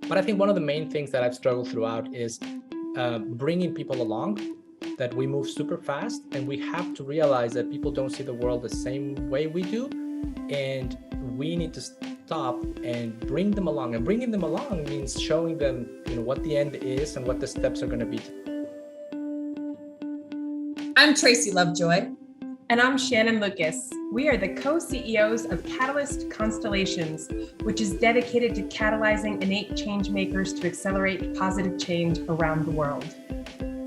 But I think one of the main things that I've struggled throughout is bringing people along, that we move super fast and we have to realize that people don't see the world the same way we do. And we need to stop and bring them along. And bringing them along means showing them, what the end is and what the steps are going to be. I'm Tracy Lovejoy. And I'm Shannon Lucas. We are the co-CEOs of Catalyst Constellations, which is dedicated to catalyzing innate change makers to accelerate positive change around the world.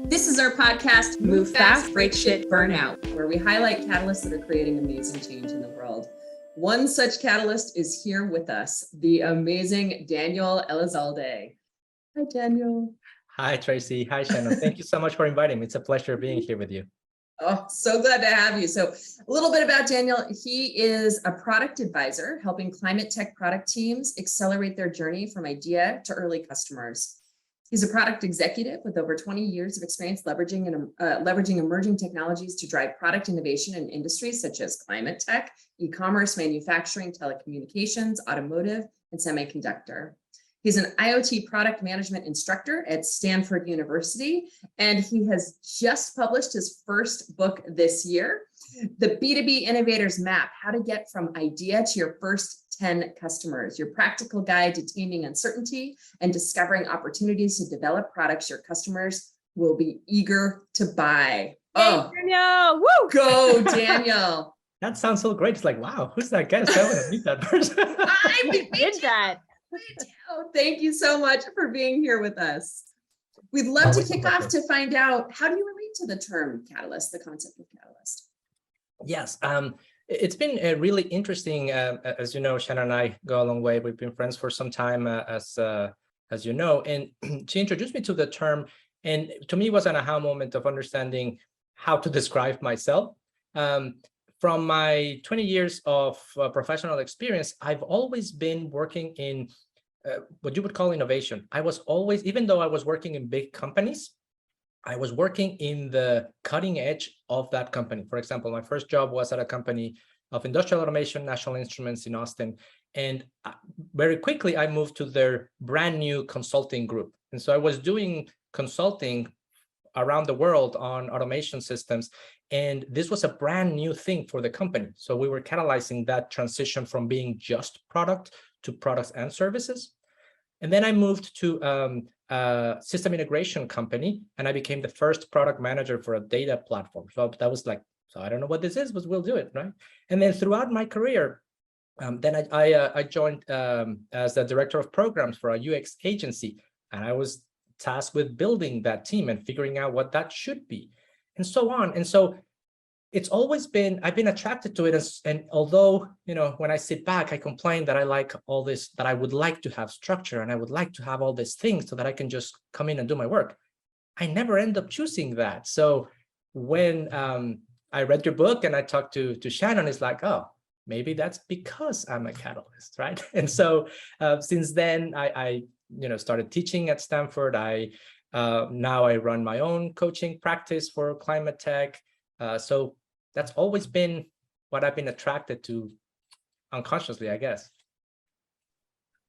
This is our podcast, Move Fast, Break Shit, Burn Out, where we highlight catalysts that are creating amazing change in the world. One such catalyst is here with us, the amazing Daniel Elizalde. Hi, Daniel. Hi, Tracy. Hi, Shannon. Thank you so much for inviting me. It's a pleasure being here with you. Oh, so glad to have you. So a little bit about Daniel. He is a product advisor helping climate tech product teams accelerate their journey from idea to early customers. He's a product executive with over 20 years of experience leveraging emerging technologies to drive product innovation in industries such as climate tech, e-commerce, manufacturing, telecommunications, automotive, and semiconductor. He's an IoT product management instructor at Stanford University, and he has just published his first book this year, The B2B Innovator's Map, How to Get from Idea to Your First 10 Customers, your practical guide to taming uncertainty and discovering opportunities to develop products your customers will be eager to buy. Oh, Daniel! Woo! Go, Daniel. That sounds so great. It's like, wow, who's that guy? I want to meet that person. I did that. Thank you so much for being here with us. We'd love to kick off to find out, how do you relate to the term catalyst, the concept of catalyst? Yes, it's been really interesting. As you know, Shannon and I go a long way. We've been friends for some time, as you know. And she introduced me to the term, and to me, it was an aha moment of understanding how to describe myself. From my 20 years of professional experience, I've always been working in what you would call innovation. I was always, even though I was working in big companies, I was working in the cutting edge of that company. For example, my first job was at a company of industrial automation, National Instruments in Austin. And very quickly, I moved to their brand new consulting group. And so I was doing consulting around the world on automation systems. And this was a brand new thing for the company. So we were catalyzing that transition from being just product to products and services. And then I moved to a system integration company, and I became the first product manager for a data platform. So that was like, so I don't know what this is, but we'll do it, right? And then throughout my career, then I joined as the director of programs for a UX agency, and I was tasked with building that team and figuring out what that should be, and so on. And so it's always been, I've been attracted to it. And although, when I sit back, I complain that I like all this, that I would like to have structure and I would like to have all these things so that I can just come in and do my work, I never end up choosing that. So when I read your book and I talked to Shannon, it's like, oh, maybe that's because I'm a catalyst, right? And so since then, I started teaching at Stanford. Now I run my own coaching practice for climate tech. So that's always been what I've been attracted to unconsciously, I guess.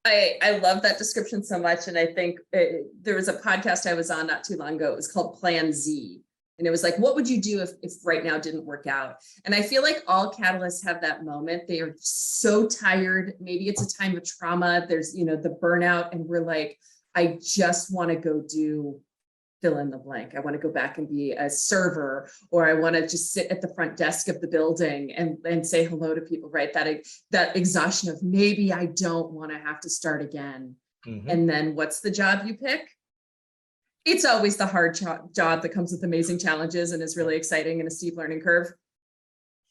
I love that description so much. And I think there was a podcast I was on not too long ago. It was called Plan Z. And it was like, what would you do if right now didn't work out? And I feel like all catalysts have that moment. They are so tired. Maybe it's a time of trauma. There's, the burnout. And we're like, I just want to go do fill in the blank. I want to go back and be a server, or I want to just sit at the front desk of the building and say hello to people, right? That exhaustion of maybe I don't want to have to start again. Mm-hmm. And then what's the job you pick? It's always the hard job that comes with amazing challenges and is really exciting and a steep learning curve.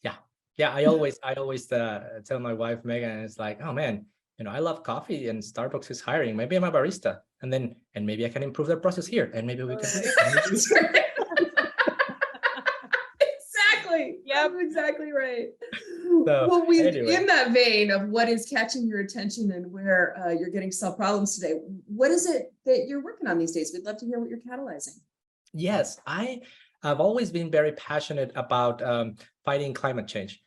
Yeah. I always tell my wife, Megan, it's like, oh man, I love coffee and Starbucks is hiring. Maybe I'm a barista, and maybe I can improve their process here, and maybe we can. Exactly. Yep, exactly right. So, well, anyway. In that vein of what is catching your attention and where you're getting solve problems today, what is it that you're working on these days? We'd love to hear what you're catalyzing. Yes, I've always been very passionate about fighting climate change.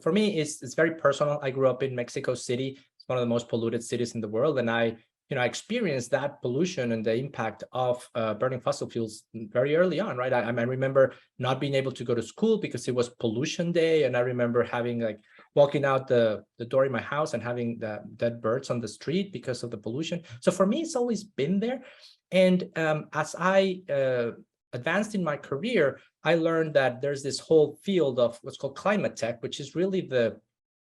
For me, it's very personal. I grew up in Mexico City. One of the most polluted cities in the world. And I I experienced that pollution and the impact of burning fossil fuels very early on, right? I remember not being able to go to school because it was pollution day. And I remember having like walking out the door in my house and having the dead birds on the street because of the pollution. So for me, it's always been there. And as I advanced in my career, I learned that there's this whole field of what's called climate tech, which is really the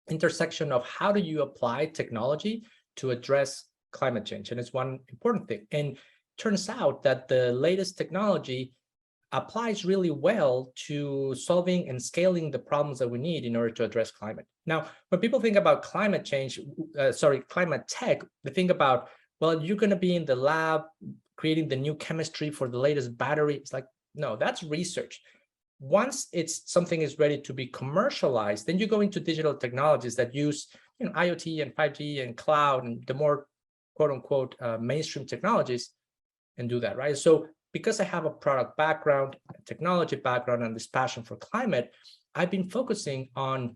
intersection of how do you apply technology to address climate change. And it's one important thing. And turns out that the latest technology applies really well to solving and scaling the problems that we need in order to address climate. Now, when people think about climate change, climate tech, they think about, well, you're going to be in the lab creating the new chemistry for the latest battery. It's like, no, that's research. Once something is ready to be commercialized, then you go into digital technologies that use IoT and 5G and cloud and the more quote unquote mainstream technologies and do that, right? So because I have a product background, a technology background, and this passion for climate, I've been focusing on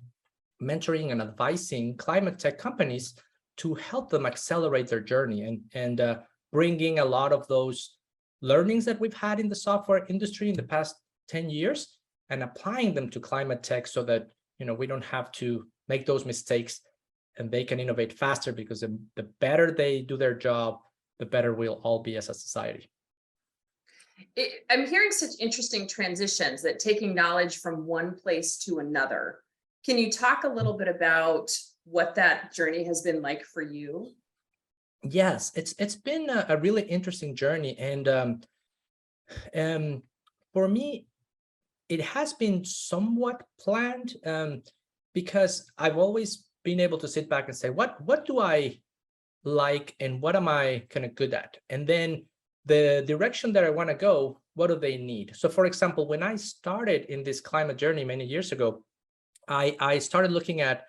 mentoring and advising climate tech companies to help them accelerate their journey and bringing a lot of those learnings that we've had in the software industry in the past 10 years and applying them to climate tech so that we don't have to make those mistakes and they can innovate faster, because the better they do their job, the better we'll all be as a society. I'm hearing such interesting transitions, that taking knowledge from one place to another. Can you talk a little bit about what that journey has been like for you? Yes, it's been a really interesting journey. And for me, it has been somewhat planned because I've always been able to sit back and say, what do I like and what am I kind of good at? And then the direction that I want to go, what do they need? So for example, when I started in this climate journey many years ago, I started looking at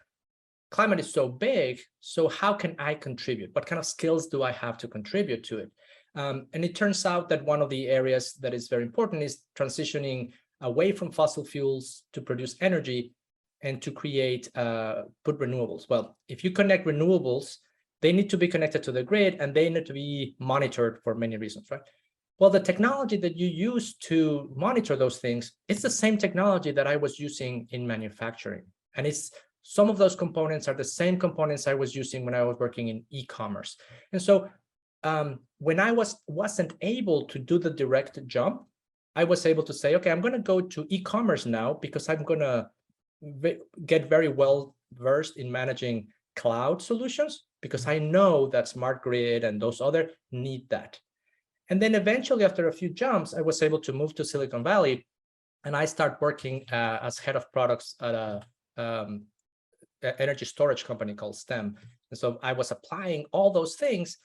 climate is so big, so how can I contribute? What kind of skills do I have to contribute to it? And it turns out that one of the areas that is very important is transitioning away from fossil fuels to produce energy and to create, put renewables. Well, if you connect renewables, they need to be connected to the grid and they need to be monitored for many reasons, right? Well, the technology that you use to monitor those things, it's the same technology that I was using in manufacturing. And some of those components are the same components I was using when I was working in e-commerce. And so when I wasn't able to do the direct jump, I was able to say, okay, I'm going to go to e-commerce now because I'm going to get very well versed in managing cloud solutions, because I know that smart grid and those other need that. And then eventually, after a few jumps, I was able to move to Silicon Valley, and I started working as head of products at a energy storage company called STEM. And so I was applying all those things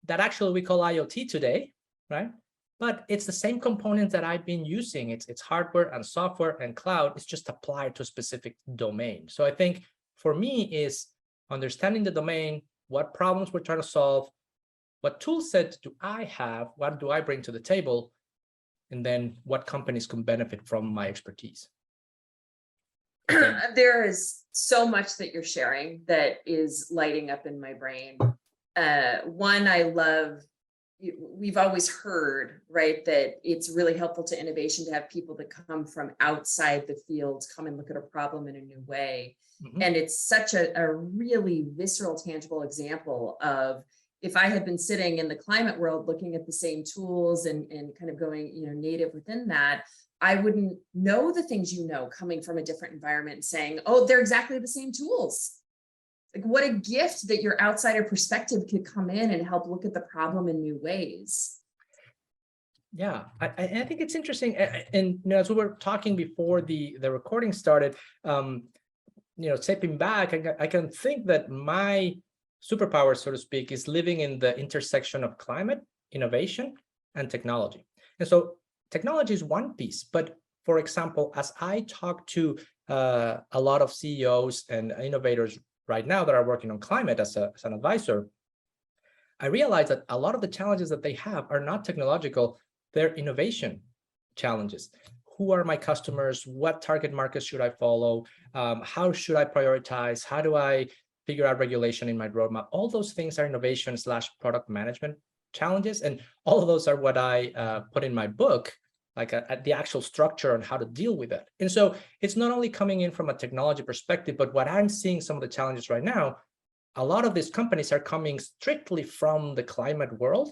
that actually we call IoT today, right? But it's the same components that I've been using. It's hardware and software and cloud. It's just applied to a specific domain. So I think for me is understanding the domain, what problems we're trying to solve, what tool set do I have, what do I bring to the table, and then what companies can benefit from my expertise. There is so much that you're sharing that is lighting up in my brain. One, I love, we've always heard, right, that it's really helpful to innovation to have people that come from outside the field come and look at a problem in a new way. Mm-hmm. And it's such a really visceral, tangible example of, if I had been sitting in the climate world looking at the same tools and kind of going, native within that, I wouldn't know the things coming from a different environment and saying, oh, they're exactly the same tools. Like, what a gift that your outsider perspective could come in and help look at the problem in new ways. Yeah, I think it's interesting. And as we were talking before the recording started, stepping back, I can think that my superpower, so to speak, is living in the intersection of climate, innovation, and technology. And so technology is one piece, but for example, as I talk to a lot of CEOs and innovators right now that are working on climate as an advisor, I realize that a lot of the challenges that they have are not technological, they're innovation challenges. Who are my customers? What target markets should I follow? How should I prioritize? How do I figure out regulation in my roadmap. All those things are innovation / product management challenges. And all of those are what I put in my book, like the actual structure on how to deal with it. And so it's not only coming in from a technology perspective, but what I'm seeing some of the challenges right now, a lot of these companies are coming strictly from the climate world,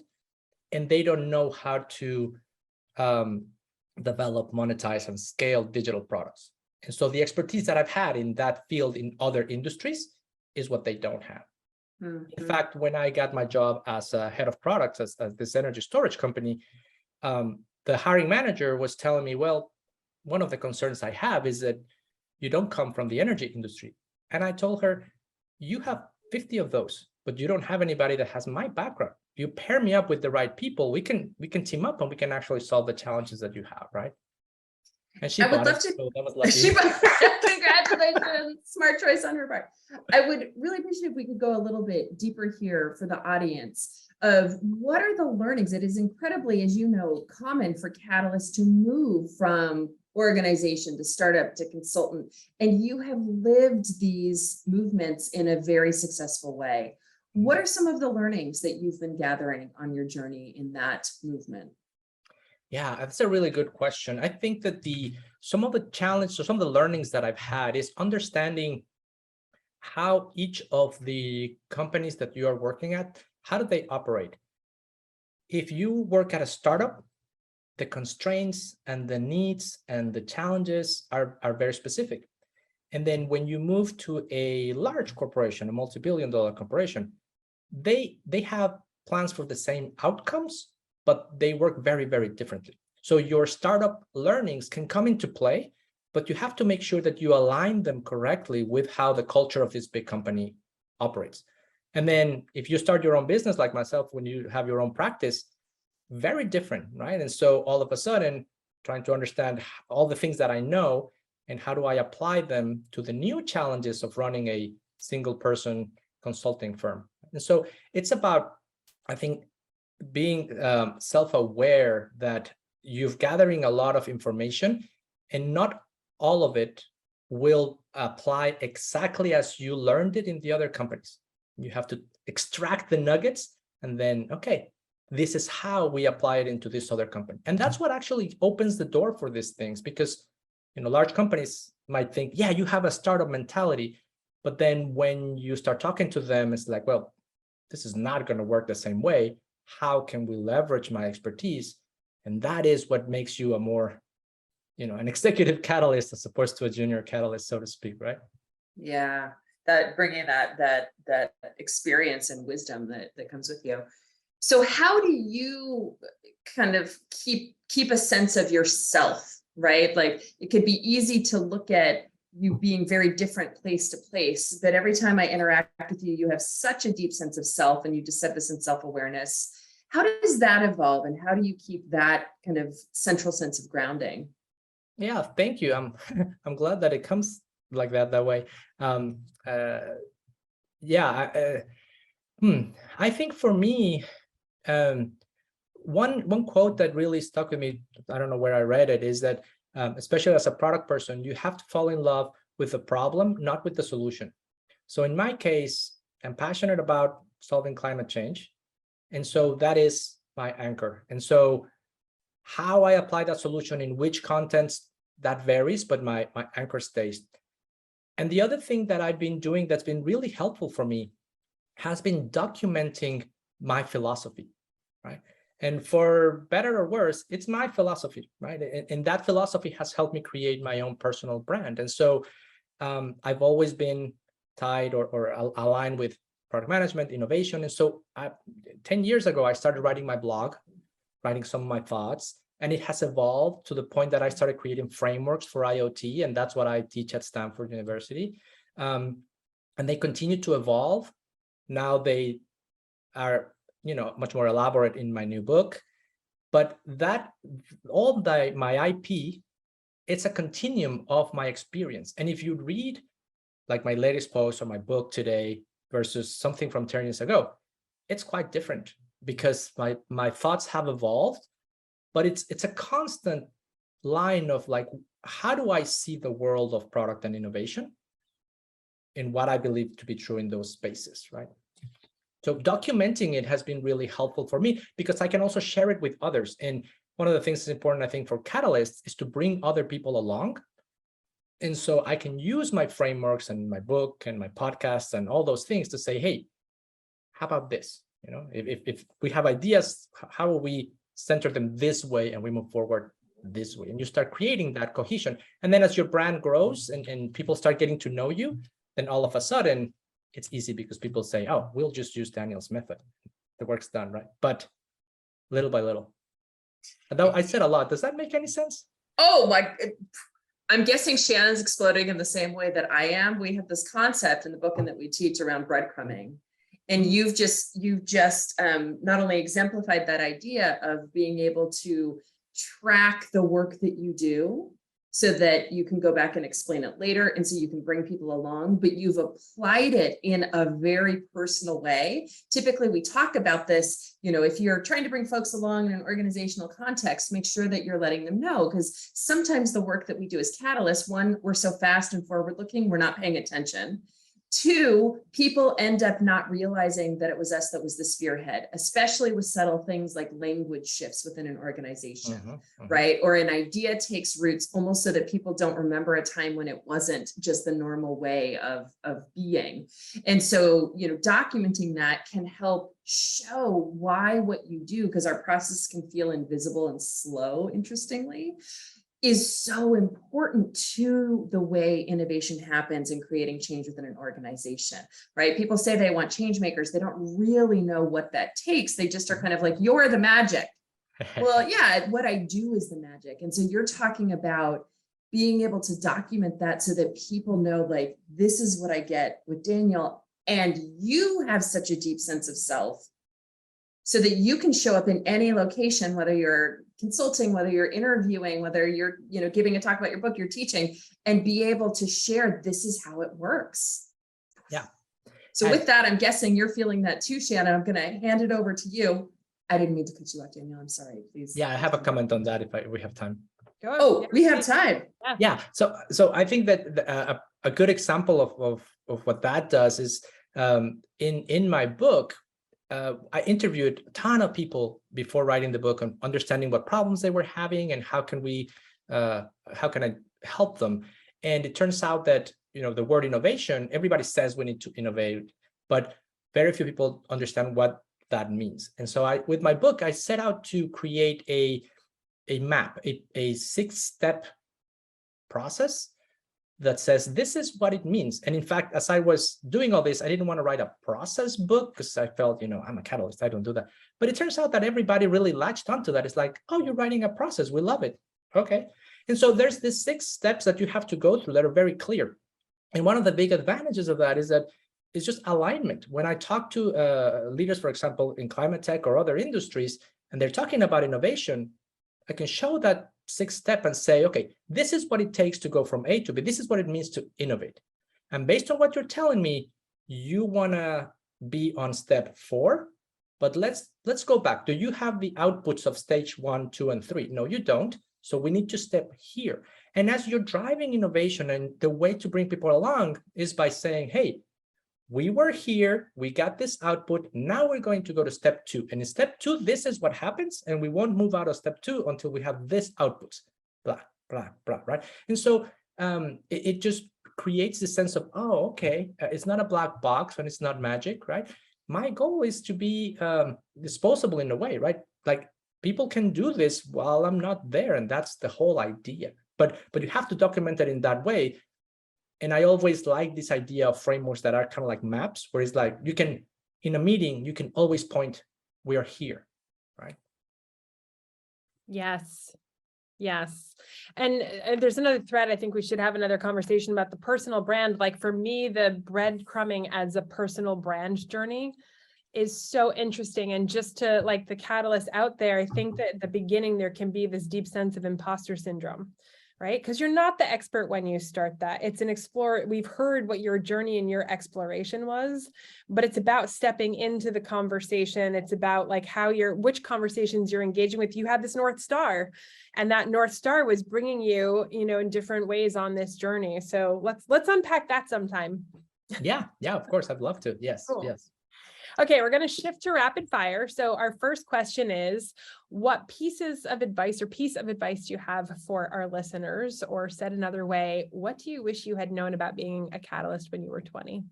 and they don't know how to develop, monetize, and scale digital products. And so the expertise that I've had in that field in other industries is what they don't have. In fact, when I got my job as a head of products at this energy storage company, the hiring manager was telling me, well, one of the concerns I have is that you don't come from the energy industry. And I told her, you have 50 of those, but you don't have anybody that has my background. You pair me up with the right people, we can team up and we can actually solve the challenges that you have, right? And she bought it, so that was lucky. Congratulations, smart choice on her part. I would really appreciate if we could go a little bit deeper here for the audience of what are the learnings. It is incredibly, as you know, common for Catalyst to move from organization to startup to consultant, and you have lived these movements in a very successful way. What are some of the learnings that you've been gathering on your journey in that movement? Yeah, that's a really good question. I think that some of the challenges or some of the learnings that I've had is understanding how each of the companies that you are working at, how do they operate? If you work at a startup, the constraints and the needs and the challenges are very specific. And then when you move to a large corporation, a multi-billion-dollar corporation, they have plans for the same outcomes, but they work very, very differently. So your startup learnings can come into play, but you have to make sure that you align them correctly with how the culture of this big company operates. And then if you start your own business like myself, when you have your own practice, very different, right? And so all of a sudden, trying to understand all the things that I know and how do I apply them to the new challenges of running a single person consulting firm. And so it's about, I think, being self-aware that you're gathering a lot of information and not all of it will apply exactly as you learned it in the other companies. You have to extract the nuggets and then, okay, this is how we apply it into this other company. And that's what actually opens the door for these things, because large companies might think, yeah, you have a startup mentality, but then when you start talking to them, it's like, well, this is not going to work the same way. How can we leverage my expertise? And that is what makes you a more, an executive catalyst as opposed to a junior catalyst, so to speak, right? Yeah, that bringing that experience and wisdom that comes with you. So how do you kind of keep a sense of yourself, right? Like it could be easy to look at you being very different place to place, but every time I interact with you, you have such a deep sense of self, and you just said this in self-awareness. How does that evolve, and how do you keep that kind of central sense of grounding? Yeah, thank you. I'm glad that it comes like that way. I think for me, one quote that really stuck with me, I don't know where I read it, is that especially as a product person, you have to fall in love with the problem, not with the solution. So in my case, I'm passionate about solving climate change. And so that is my anchor. And so how I apply that solution in which contents, that varies, but my anchor stays. And the other thing that I've been doing that's been really helpful for me has been documenting my philosophy, right? And for better or worse, it's my philosophy, right? And that philosophy has helped me create my own personal brand. And so I've always been tied or aligned with product management, innovation. And so 10 years ago, I started writing my blog, writing some of my thoughts, and it has evolved to the point that I started creating frameworks for IoT, and that's what I teach at Stanford University. And they continue to evolve. Now they are much more elaborate in my new book, but that my IP, it's a continuum of my experience. And if you read like my latest post or my book today versus something from 10 years ago, it's quite different because my thoughts have evolved, but it's a constant line of like, how do I see the world of product and innovation? in what I believe to be true in those spaces, right? So documenting it has been really helpful for me because I can also share it with others. And one of the things that's important, I think, for Catalyst is to bring other people along. And so I can use my frameworks and my book and my podcasts and all those things to say, hey, how about this? You know, if we have ideas, how will we center them this way and we move forward this way? And you start creating that cohesion. And then as your brand grows and people start getting to know you, then all of a sudden it's easy because people say, oh, we'll just use Daniel's method. The work's done, right? But little by little. Although I said a lot, does that make any sense? Oh my, I'm guessing Shannon's exploding in the same way that I am. We have this concept in the book and that we teach around breadcrumbing. And you've just not only exemplified that idea of being able to track the work that you do so that you can go back and explain it later. And so you can bring people along, but you've applied it in a very personal way. Typically we talk about this, you know, if you're trying to bring folks along in an organizational context, make sure that you're letting them know, because sometimes the work that we do as Catalyst, one, we're so fast and forward looking, we're not paying attention. Two, people end up not realizing that it was us that was the spearhead, especially with subtle things like language shifts within an organization, right? Or an idea takes roots almost so that people don't remember a time when it wasn't just the normal way of being. And so, you know, documenting that can help show why what you do, because our process can feel invisible and slow, interestingly, is so important to the way innovation happens in creating change within an organization, right? People say they want change makers. They don't really know what that takes. They just are kind of like, you're the magic. Well, yeah, what I do is the magic. And so you're talking about being able to document that so that people know, like, this is what I get with Daniel. And you have such a deep sense of self so that you can show up in any location, whether you're consulting, whether you're interviewing, whether you're, you know, giving a talk about your book, you're teaching, and be able to share, this is how it works. Yeah. So with that, I'm guessing you're feeling that too, Shannon. I'm going to hand it over to you. I didn't mean to cut you off, Daniel. I'm sorry, please. Yeah, I have a comment on that if we have time. Oh, we have time. Yeah. So I think that a good example of what that does is in my book, I interviewed a ton of people before writing the book on understanding what problems they were having and how can I help them. And it turns out that, you know, the word innovation, everybody says we need to innovate, but very few people understand what that means. And so with my book, I set out to create a map, a 6-step process that says, this is what it means. And in fact, as I was doing all this, I didn't want to write a process book because I felt, you know, I'm a catalyst, I don't do that. But it turns out that everybody really latched onto that. It's like, oh, you're writing a process, we love it. Okay. And so there's these 6 steps that you have to go through that are very clear. And one of the big advantages of that is that it's just alignment. When I talk to leaders, for example, in climate tech or other industries, and they're talking about innovation, I can show that 6th step and say, okay, this is what it takes to go from A to B. This is what it means to innovate. And based on what you're telling me, you want to be on step 4, but let's go back. Do you have the outputs of stage 1, 2, and 3? No, you don't. So we need to step here. And as you're driving innovation, and the way to bring people along is by saying, hey, we were here, we got this output, now we're going to go to step 2. And in step 2, this is what happens, and we won't move out of step 2 until we have this output, blah, blah, blah, right? And so it just creates this sense of, oh, okay, it's not a black box and it's not magic, right? My goal is to be disposable in a way, right? Like people can do this while I'm not there, and that's the whole idea. But you have to document it in that way. And I always like this idea of frameworks that are kind of like maps, where it's like you can, in a meeting, you can always point, we are here, right? Yes. Yes. And there's another thread. I think we should have another conversation about the personal brand. Like for me, the breadcrumbing as a personal brand journey is so interesting. And just to like the catalyst out there, I think that at the beginning, there can be this deep sense of imposter syndrome, right? Because you're not the expert when you start that. It's an explorer. We've heard what your journey and your exploration was, but it's about stepping into the conversation. It's about like how which conversations you're engaging with. You had this North Star, and that North Star was bringing you, in different ways on this journey. So let's unpack that sometime. Yeah, of course, I'd love to. Yes, Cool. yes. Okay, we're going to shift to rapid fire. So our first question is, what piece of advice do you have for our listeners? Or said another way, what do you wish you had known about being a catalyst when you were 20?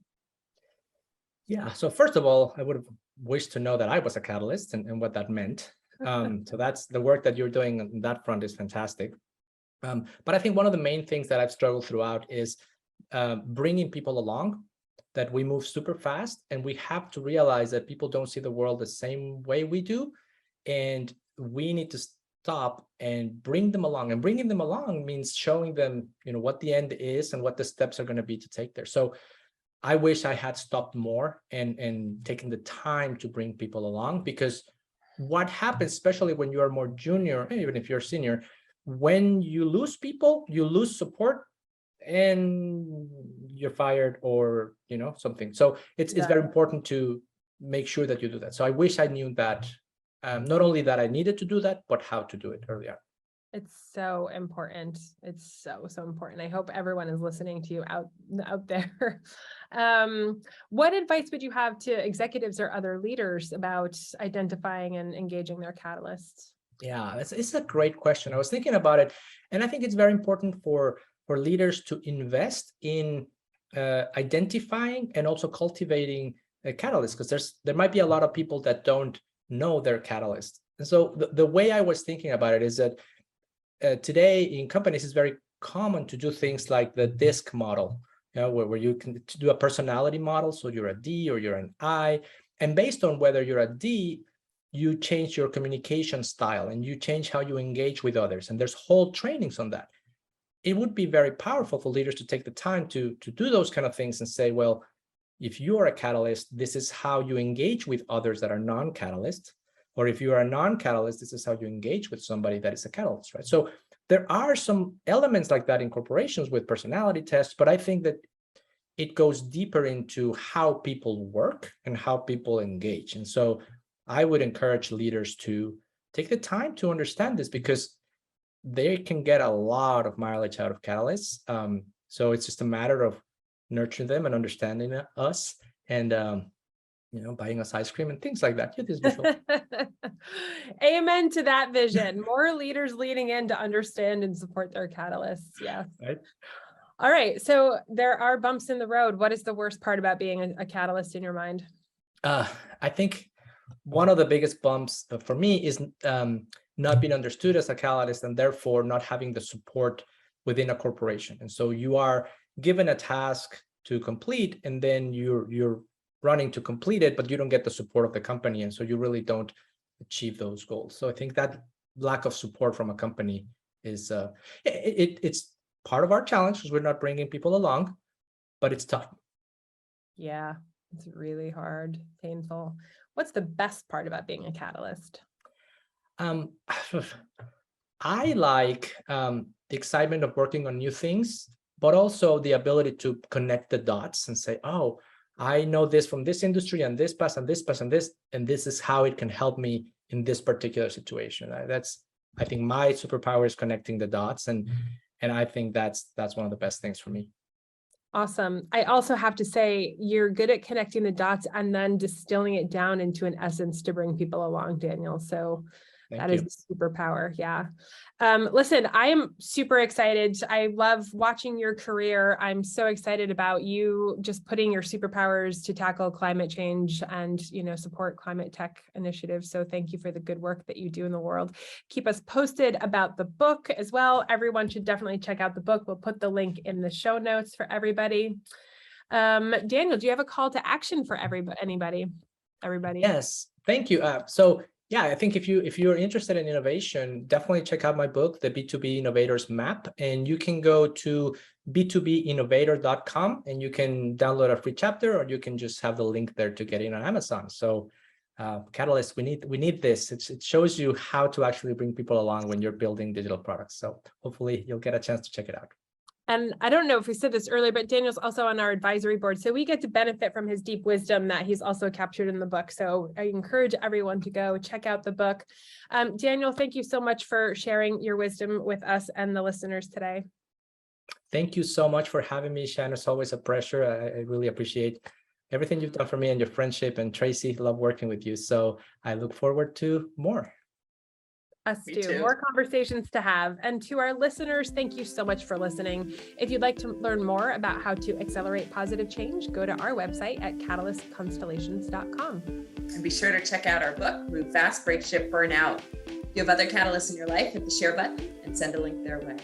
Yeah, so first of all, I would have wished to know that I was a catalyst and what that meant. So that's the work that you're doing on that front is fantastic. But I think one of the main things that I've struggled throughout is bringing people along, that we move super fast and we have to realize that people don't see the world the same way we do. And we need to stop and bring them along. And bringing them along means showing them, what the end is and what the steps are going to be to take there. So I wish I had stopped more and taken the time to bring people along, because what happens, especially when you are more junior, even if you're senior, when you lose people, you lose support and you're fired or, something. So it's very important to make sure that you do that. So I wish I knew that, not only that I needed to do that, but how to do it earlier. It's so important. It's so important. I hope everyone is listening to you out there. What advice would you have to executives or other leaders about identifying and engaging their catalysts? Yeah, it's a great question. I was thinking about it, and I think it's very important for leaders to invest in identifying and also cultivating a catalyst, because there might be a lot of people that don't know their catalyst. And so the way I was thinking about it is that today in companies, it's very common to do things like the DISC model, where you can do a personality model. So you're a D or you're an I, and based on whether you're a D, you change your communication style and you change how you engage with others. And there's whole trainings on that. It would be very powerful for leaders to take the time to do those kind of things and say, well, if you are a catalyst, this is how you engage with others that are non-catalyst. Or if you are a non-catalyst, this is how you engage with somebody that is a catalyst, right? So there are some elements like that in corporations with personality tests, but I think that it goes deeper into how people work and how people engage. And so I would encourage leaders to take the time to understand this, because they can get a lot of mileage out of catalysts. So it's just a matter of nurturing them and understanding us and, buying us ice cream and things like that. This visual. Amen to that vision. More leaders leading in to understand and support their catalysts. Yeah. Right. All right. So there are bumps in the road. What is the worst part about being a catalyst in your mind? I think one of the biggest bumps for me is not being understood as a catalyst, and therefore not having the support within a corporation. And so you are given a task to complete, and then you're running to complete it, but you don't get the support of the company, and so you really don't achieve those goals. So I think that lack of support from a company is it's part of our challenge, because we're not bringing people along, but it's tough. Yeah, it's really hard, painful. What's the best part about being a catalyst? I like the excitement of working on new things, but also the ability to connect the dots and say, oh, I know this from this industry and this pass and this pass and this is how it can help me in this particular situation. That's, I think, my superpower is connecting the dots, and I think that's one of the best things for me. Awesome. I also have to say, you're good at connecting the dots and then distilling it down into an essence to bring people along, Daniel. So that is a superpower. Yeah. Listen, I am super excited. I love watching your career. I'm so excited about you just putting your superpowers to tackle climate change and, support climate tech initiatives. So thank you for the good work that you do in the world. Keep us posted about the book as well. Everyone should definitely check out the book. We'll put the link in the show notes for everybody. Daniel, do you have a call to action for everybody? Yes, thank you. Yeah, I think if you're interested in innovation, definitely check out my book, The B2B Innovators Map, and you can go to b2binnovator.com and you can download a free chapter, or you can just have the link there to get in on Amazon. So Catalyst, we need this. It shows you how to actually bring people along when you're building digital products. So hopefully you'll get a chance to check it out. And I don't know if we said this earlier, but Daniel's also on our advisory board. So we get to benefit from his deep wisdom that he's also captured in the book. So I encourage everyone to go check out the book. Daniel, thank you so much for sharing your wisdom with us and the listeners today. Thank you so much for having me, Shannon. It's always a pleasure. I really appreciate everything you've done for me and your friendship. And Tracy, love working with you. So I look forward to more. Us Me too. too. More conversations to have. And to our listeners, thank you so much for listening. If you'd like to learn more about how to accelerate positive change, go to our website at catalystconstellations.com. And be sure to check out our book, Move Fast, Break Shift, Burn Out. If you have other catalysts in your life, hit the share button and send a link their way.